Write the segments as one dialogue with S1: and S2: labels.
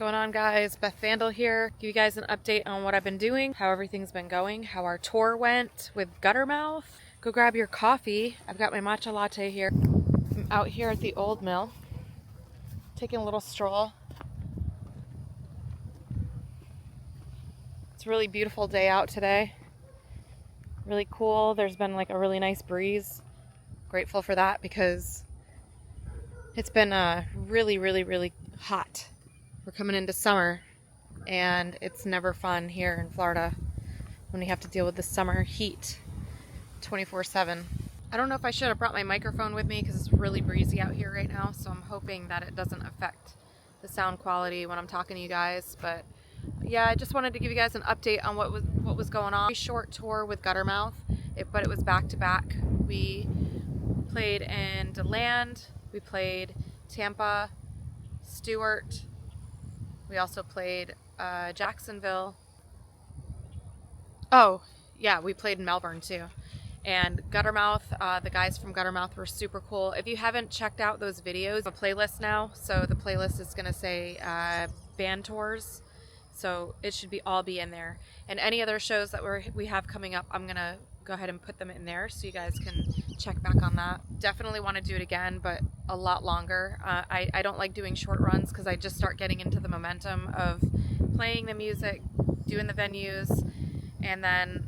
S1: Going on, guys? Beth Vandal here. Give you guys an update on what I've been doing, how everything's been going, how our tour went with Guttermouth. Go grab your coffee. I've got my matcha latte here. I'm out here at the old mill, taking a little stroll. It's a really beautiful day out today. Really cool. There's been like a really nice breeze. Grateful for that because it's been really hot. We're coming into summer, and it's never fun here in Florida when we have to deal with the summer heat 24/7. I don't know if I should have brought my microphone with me because it's really breezy out here right now, so I'm hoping that it doesn't affect the sound quality when I'm talking to you guys. But yeah, I just wanted to give you guys an update on what was going on. A short tour with Guttermouth, but it was back to back. We played in DeLand, we played Tampa, Stewart. We also played Jacksonville. Oh, yeah, we played in Melbourne too. And Guttermouth, the guys from Guttermouth were super cool. If you haven't checked out those videos, a playlist now. So the playlist is going to say band tours. So it should all be in there. And any other shows that we have coming up, I'm going to go ahead and put them in there so you guys can check back on that. Definitely want to do it again, but a lot longer. I don't like doing short runs because I just start getting into the momentum of playing the music, doing the venues, and then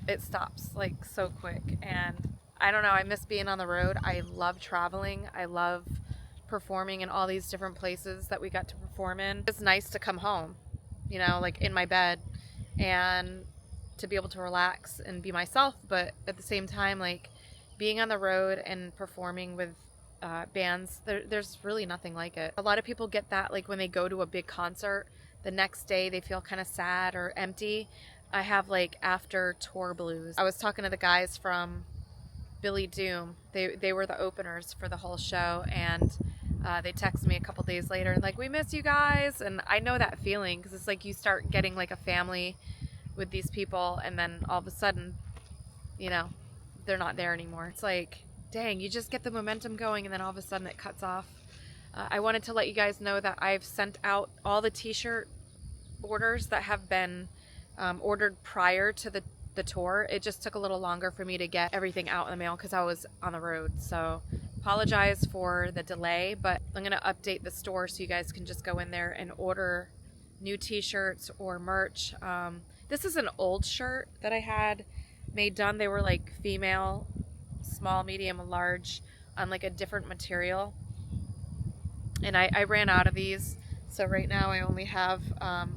S1: it stops like so quick. And I don't know, I miss being on the road. I love traveling. I love performing in all these different places that we got to perform in. It's nice to come home, you know, like in my bed and to be able to relax and be myself, but at the same time, like being on the road and performing with bands, there's really nothing like it. A lot of people get that like when they go to a big concert, the next day they feel kind of sad or empty. I have like after tour blues. I was talking to the guys from Billy Doom. They were the openers for the whole show, and they texted me a couple days later like, we miss you guys. And I know that feeling because it's like you start getting like a family with these people, and then all of a sudden, you know, they're not there anymore. It's like, dang, you just get the momentum going and then all of a sudden it cuts off. I wanted to let you guys know that I've sent out all the t-shirt orders that have been ordered prior to the tour. It just took a little longer for me to get everything out in the mail because I was on the road. So apologize for the delay, but I'm going to update the store so you guys can just go in there and order new t-shirts or merch. This is an old shirt that I had made done. They were like female, small, medium, and large on like a different material. And I ran out of these. So right now I only have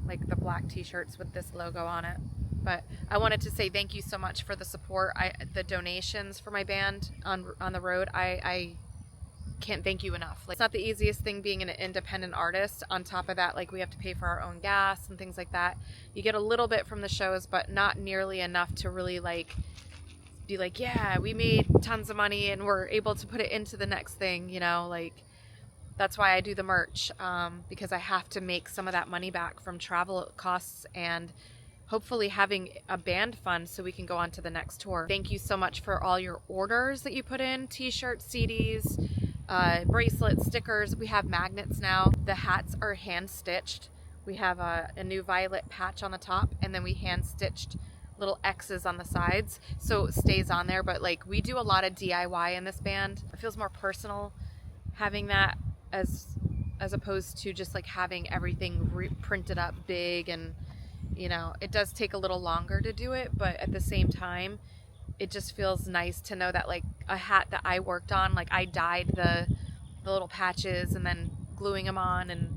S1: like the black t-shirts with this logo on it. But I wanted to say thank you so much for the support. The donations for my band on the road. I can't thank you enough. Like, it's not the easiest thing being an independent artist. On top of that, like we have to pay for our own gas and things like that. You get a little bit from the shows, but not nearly enough to really like be like, yeah, we made tons of money and we're able to put it into the next thing, you know. Like, that's why I do the merch, because I have to make some of that money back from travel costs and hopefully having a band fund so we can go on to the next tour. Thank you so much for all your orders that you put in, t-shirts, CDs, bracelets, stickers. We have magnets now. The hats are hand stitched. We have a new violet patch on the top, and then we hand stitched little X's on the sides so it stays on there. But like, we do a lot of DIY in this band. It feels more personal having that as opposed to just like having everything printed up big. And you know, it does take a little longer to do it, but at the same time it just feels nice to know that like a hat that I worked on, like I dyed the little patches and then gluing them on and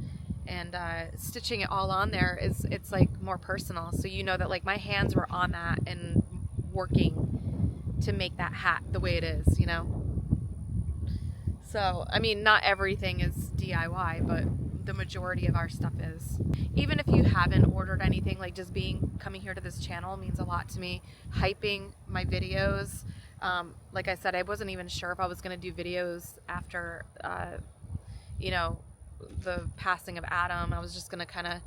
S1: stitching it all on there it's like more personal. So you know that like my hands were on that and working to make that hat the way it is, you know. So I mean, not everything is DIY, but the majority of our stuff is. Even if you haven't ordered anything, like just coming here to this channel means a lot to me. Hyping my videos. Like I said, I wasn't even sure if I was going to do videos after, you know, the passing of Adam. I was just going to kind of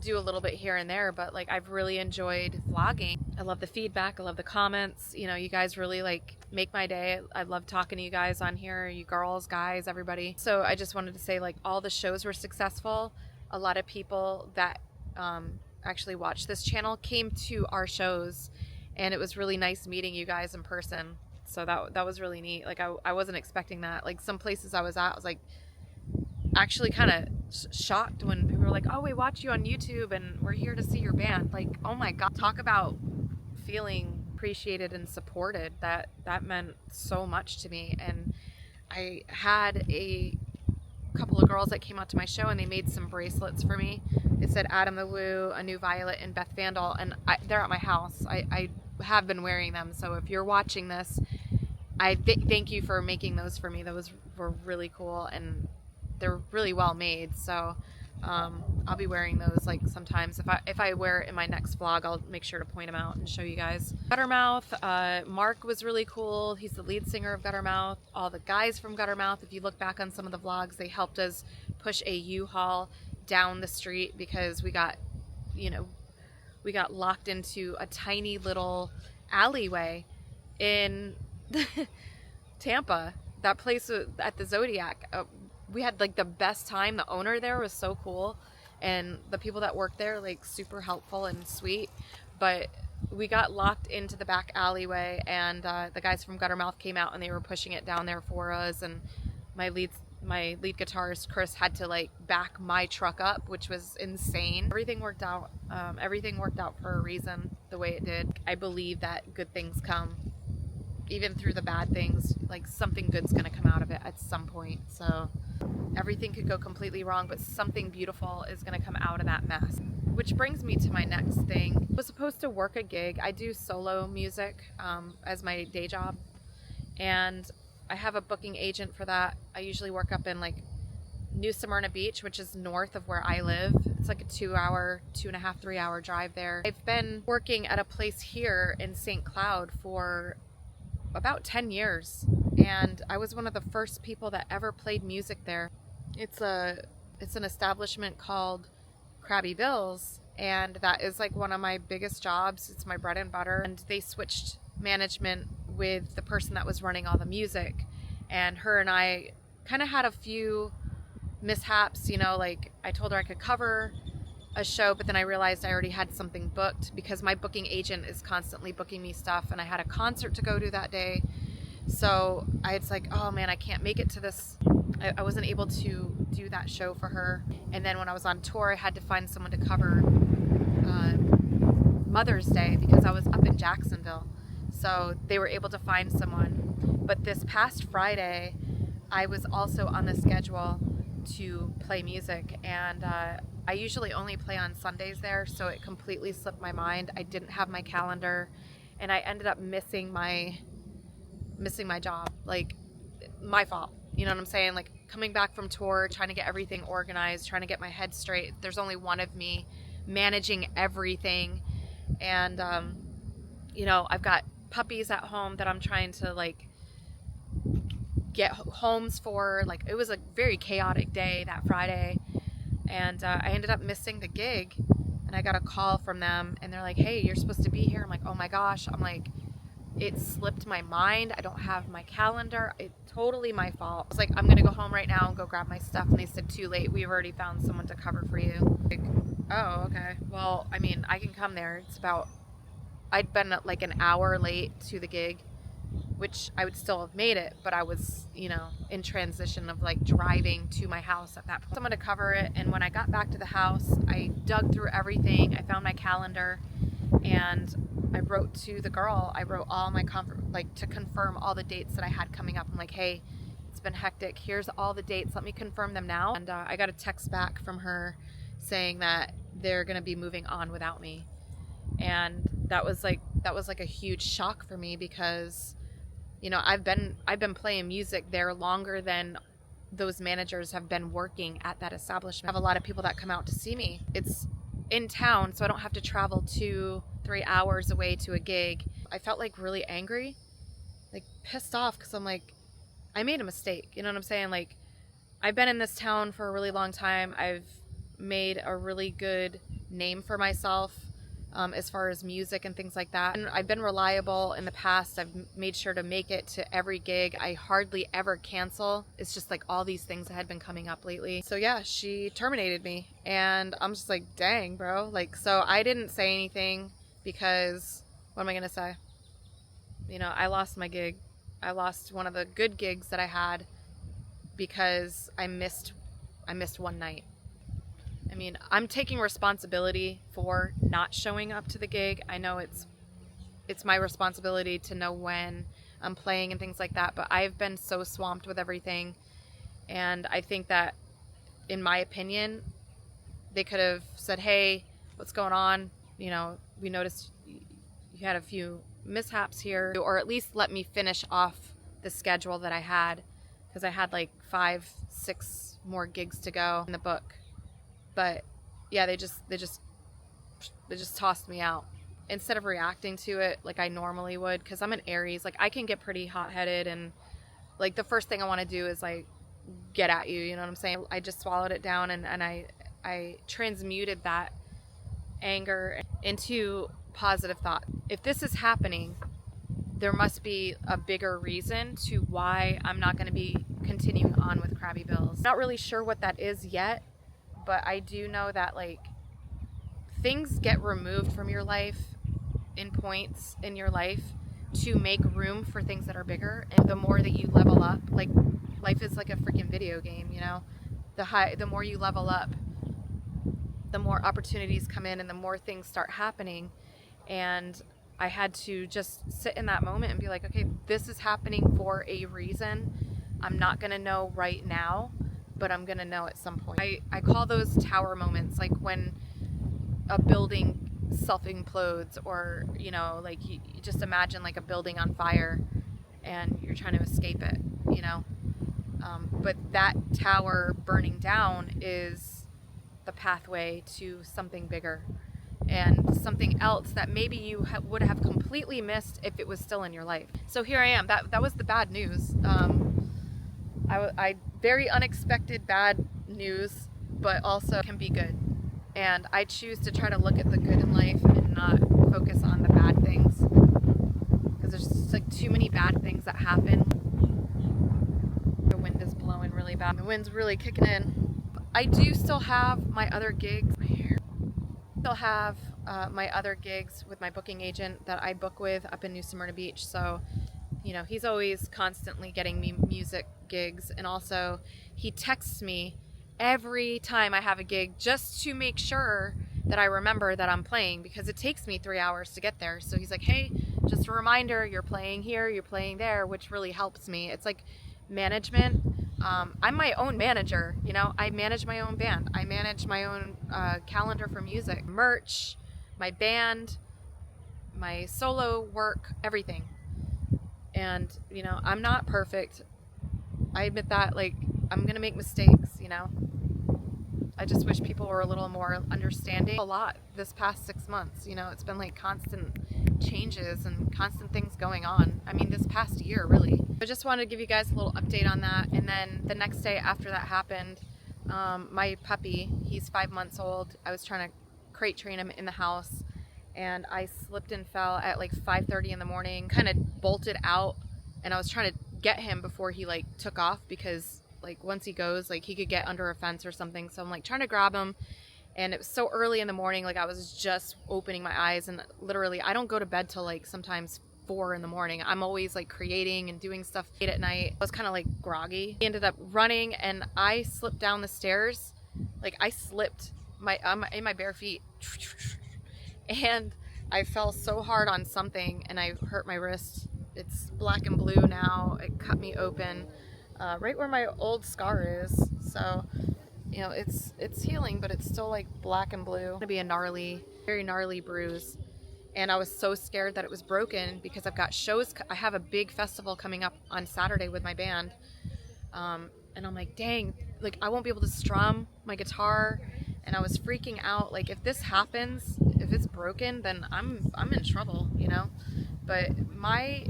S1: do a little bit here and there, but like I've really enjoyed vlogging. I love the feedback. I love the comments. You know, you guys really like make my day. I love talking to you guys on here, you girls, guys, everybody. So I just wanted to say like all the shows were successful. a lot of people that actually watch this channel came to our shows, and it was really nice meeting you guys in person. So that was really neat. Like I wasn't expecting that. Like some places I was at, I was like actually kind of shocked when people were like, "Oh, we watch you on YouTube and we're here to see your band." Like, oh my God, talk about feeling appreciated and supported. That meant so much to me. And I had a couple of girls that came out to my show and they made some bracelets for me. It said Adam the Woo, A New Violet, and Beth Vandal, and they're at my house. I have been wearing them, so if you're watching this, I thank you for making those for me. Those were really cool, and they're really well made, so I'll be wearing those like sometimes. If I wear it in my next vlog, I'll make sure to point them out and show you guys. Guttermouth, Mark was really cool. He's the lead singer of Guttermouth. All the guys from Guttermouth, if you look back on some of the vlogs, they helped us push a U-Haul down the street because we got locked into a tiny little alleyway in Tampa. That place at the Zodiac. We had like the best time. The owner there was so cool, and the people that worked there like super helpful and sweet. But we got locked into the back alleyway, and the guys from Guttermouth came out and they were pushing it down there for us. And my lead guitarist Chris had to like back my truck up, which was insane. Everything worked out. Everything worked out for a reason, the way it did. I believe that good things come, even through the bad things. Like something good's gonna come out of it at some point. So everything could go completely wrong, but something beautiful is gonna come out of that mess. Which brings me to my next thing. I was supposed to work a gig. I do solo music as my day job, and I have a booking agent for that. I usually work up in like New Smyrna Beach, which is north of where I live. It's like a 2.5, 3 hour drive there. I've been working at a place here in St. Cloud for about 10 years, and I was one of the first people that ever played music there. It's an establishment called Krabby Bill's, and that is like one of my biggest jobs. It's my bread and butter. And they switched management with the person that was running all the music, and her and I kind of had a few mishaps, like I told her I could cover a show, but then I realized I already had something booked because my booking agent is constantly booking me stuff, and I had a concert to go to that day. So it's like, oh man, I can't make it to this. I wasn't able to do that show for her. And then when I was on tour, I had to find someone to cover Mother's Day because I was up in Jacksonville. So they were able to find someone. But this past Friday, I was also on the schedule to play music, and I usually only play on Sundays there, so it completely slipped my mind. I didn't have my calendar, and I ended up missing my job. Like, my fault. You know what I'm saying? Like, coming back from tour, trying to get everything organized, trying to get my head straight. There's only one of me managing everything, and I've got puppies at home that I'm trying to like get homes for. Like, it was a very chaotic day that Friday, and I ended up missing the gig, and I got a call from them, and they're like, hey, you're supposed to be here. I'm like, oh my gosh. I'm like, it slipped my mind. I don't have my calendar. It's totally my fault. I was like, I'm gonna go home right now and go grab my stuff, and they said, too late, we've already found someone to cover for you. Like, oh, okay, well, I mean, I can come there. I'd been like an hour late to the gig, which I would still have made it, but I was, in transition of like driving to my house at that point. Someone to cover it, and when I got back to the house, I dug through everything. I found my calendar, and I wrote to the girl. I wrote all my to confirm all the dates that I had coming up. I'm like, hey, it's been hectic. Here's all the dates. Let me confirm them now. And I got a text back from her saying that they're going to be moving on without me. And that was like a huge shock for me because I've been playing music there longer than those managers have been working at that establishment. I have a lot of people that come out to see me. It's in town, so I don't have to travel 2-3 hours away to a gig. I felt like really angry, like pissed off, because I'm like, I made a mistake. You know what I'm saying? Like, I've been in this town for a really long time. I've made a really good name for myself as far as music and things like that. And I've been reliable in the past. I've made sure to make it to every gig. I hardly ever cancel. It's just like all these things that had been coming up lately. So yeah, she terminated me, and I'm just like, dang, bro. Like, so I didn't say anything because what am I gonna say? You know, I lost my gig. I lost one of the good gigs that I had because I missed one night. I mean, I'm taking responsibility for not showing up to the gig. I know it's my responsibility to know when I'm playing and things like that, but I've been so swamped with everything, and I think that, in my opinion, they could have said, hey, what's going on? You know, we noticed you had a few mishaps here, or at least let me finish off the schedule that I had, because I had like 5-6 more gigs to go in the book. But yeah, they just tossed me out instead of reacting to it like I normally would, because I'm an Aries. Like, I can get pretty hot-headed, and like the first thing I want to do is like get at you, you know what I'm saying? I just swallowed it down, and I transmuted that anger into positive thought. If this is happening, there must be a bigger reason to why I'm not going to be continuing on with Crabby Bills. Not really sure what that is yet, but I do know that like things get removed from your life in points in your life to make room for things that are bigger. And the more that you level up, like, life is like a freaking video game, you know? The more you level up, the more opportunities come in and the more things start happening. And I had to just sit in that moment and be like, okay, this is happening for a reason. I'm not gonna know right now, but I'm gonna know at some point. I call those tower moments, like when a building self-implodes, or, you know, like you just imagine like a building on fire and you're trying to escape it, you know? But that tower burning down is the pathway to something bigger and something else that maybe you would have completely missed if it was still in your life. So here I am. That was the bad news. I very unexpected bad news, but also can be good. And I choose to try to look at the good in life and not focus on the bad things, because there's just like too many bad things that happen. The wind is blowing really bad. The wind's really kicking in. I do still have my other gigs. Still have my other gigs with my booking agent that I book with up in New Smyrna Beach. So, you know, he's always constantly getting me music gigs, and also he texts me every time I have a gig just to make sure that I remember that I'm playing, because it takes me 3 hours to get there. So he's like, hey, just a reminder, you're playing here, you're playing there, which really helps me. It's like management. I'm my own manager, you know. I manage my own band. I manage my own calendar for music, merch, my band, my solo work, everything. And, you know, I'm not perfect. I admit that. Like, I'm gonna make mistakes, you know. I just wish people were a little more understanding. A lot this past 6 months, you know, it's been like constant changes and constant things going on. I mean, this past year, really. I just wanted to give you guys a little update on that. And then the next day after that happened, my puppy, he's 5 months old. I was trying to crate train him in the house, and I slipped and fell at like 5:30 in the morning, kind of bolted out, and I was trying to get him before he like took off, because like once he goes, like he could get under a fence or something. So I'm like trying to grab him, and it was so early in the morning, like I was just opening my eyes, and literally I don't go to bed till like sometimes 4 in the morning. I'm always like creating and doing stuff late at night. I was kind of like groggy. He ended up running, and I slipped down the stairs. Like I slipped in my bare feet, and I fell so hard on something, and I hurt my wrist. It's black and blue now. It cut me open. Right where my old scar is. So, you know, it's healing, but it's still like black and blue. It's gonna be a very gnarly bruise. And I was so scared that it was broken, because I've got shows. I have a big festival coming up on Saturday with my band. And I'm like, dang, like I won't be able to strum my guitar. And I was freaking out. Like, if this happens, if it's broken, then I'm in trouble, you know? But my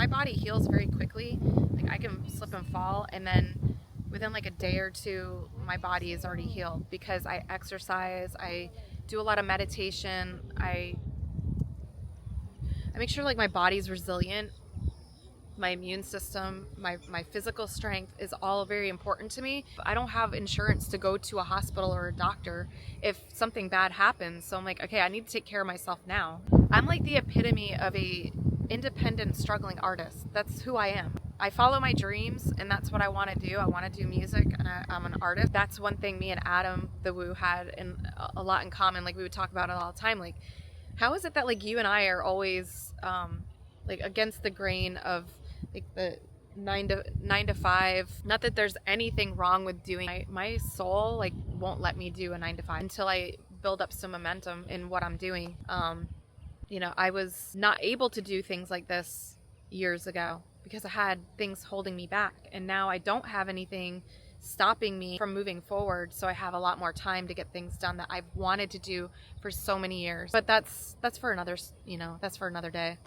S1: body heals very quickly. Like I can slip and fall, and then within like a day or two, my body is already healed, because I exercise, I do a lot of meditation. I make sure like my body's resilient. My immune system, my physical strength is all very important to me. I don't have insurance to go to a hospital or a doctor if something bad happens. So I'm like, okay, I need to take care of myself now. I'm like the epitome of a independent struggling artist. That's who I am. I follow my dreams, and that's what I want to do. I want to do music, and I'm an artist. That's one thing me and Adam the Woo had a lot in common. Like we would talk about it all the time. Like, how is it that like you and I are always like against the grain of like the 9 to 5? Not that there's anything wrong with doing. My soul like won't let me do a 9 to 5 until I build up some momentum in what I'm doing. You know, I was not able to do things like this years ago because I had things holding me back, and now I don't have anything stopping me from moving forward. So I have a lot more time to get things done that I've wanted to do for so many years. But that's for another, you know, that's for another day.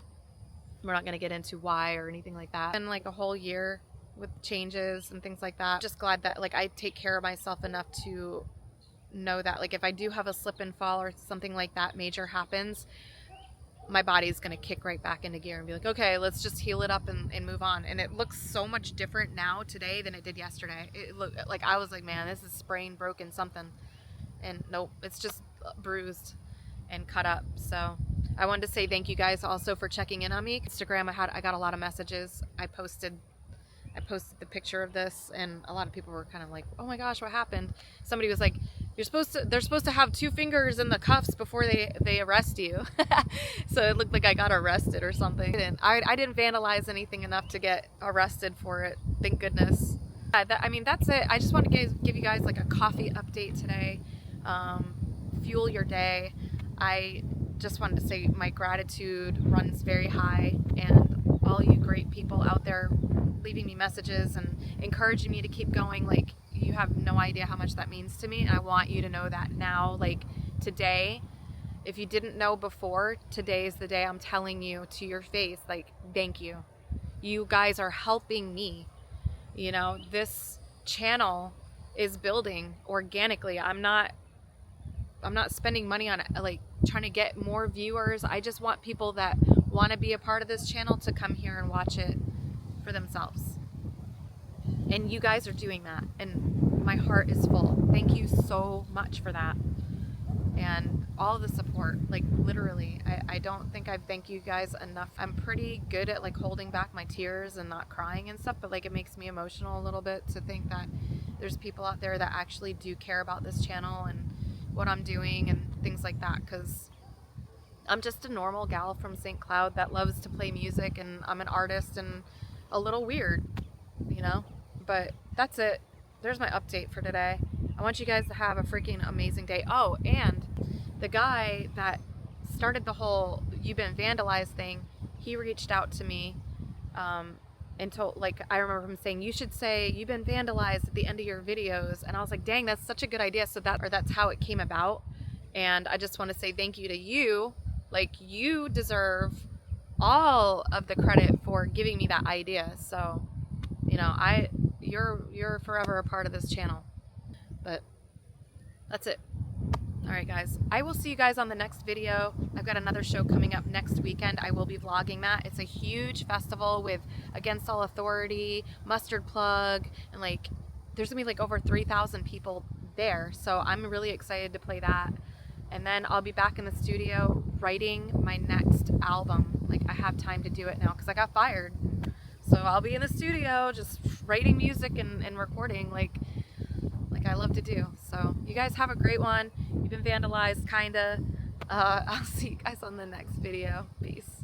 S1: We're not going to get into why or anything like that. And like a whole year with changes and things like that. Just glad that like I take care of myself enough to know that like if I do have a slip and fall or something like that major happens, my body's going to kick right back into gear and be like, okay, let's just heal it up and move on. And it looks so much different now today than it did yesterday. It looked like I was like, man, this is sprained, broken, something. And nope, it's just bruised and cut up. So I wanted to say thank you guys also for checking in on me. Instagram, I got a lot of messages. I posted the picture of this, and a lot of people were kind of like, oh my gosh, what happened? Somebody was like, they're supposed to have 2 fingers in the cuffs before they arrest you. So it looked like I got arrested or something. And I didn't vandalize anything enough to get arrested for it, thank goodness. I mean, that's it. I just want to give you guys like a coffee update today. Fuel your day. I just wanted to say my gratitude runs very high, and all you great people out there leaving me messages and encouraging me to keep going, like you have no idea how much that means to me. And I want you to know that now, like today, if you didn't know before, today is the day I'm telling you to your face, like, thank you. You guys are helping me. You know, this channel is building organically. I'm not spending money on like trying to get more viewers. I just want people that want to be a part of this channel to come here and watch it for themselves. And you guys are doing that, and my heart is full. Thank you so much for that. And all the support, like literally, I don't think I've thanked you guys enough. I'm pretty good at like holding back my tears and not crying and stuff, but like it makes me emotional a little bit to think that there's people out there that actually do care about this channel and what I'm doing and things like that, because I'm just a normal gal from St. Cloud that loves to play music, and I'm an artist and a little weird, you know. But that's it. There's my update for today. I want you guys to have a freaking amazing day. Oh, and the guy that started the whole "you've been vandalized" thing, he reached out to me and told, like, I remember him saying, you should say "you've been vandalized" at the end of your videos. And I was like, dang, that's such a good idea. So that's how it came about. And I just want to say thank you to you. Like, you deserve all of the credit for giving me that idea. So, you know, you're forever a part of this channel. But that's it. All right, guys, I will see you guys on the next video. I've got another show coming up next weekend. I will be vlogging that. It's a huge festival with Against All Authority, Mustard Plug, and like there's gonna be like over 3,000 people there. So I'm really excited to play that. And then I'll be back in the studio writing my next album. Like, I have time to do it now because I got fired. So I'll be in the studio just writing music and recording like I love to do. So you guys have a great one. You've been vandalized, kinda. I'll see you guys on the next video. Peace.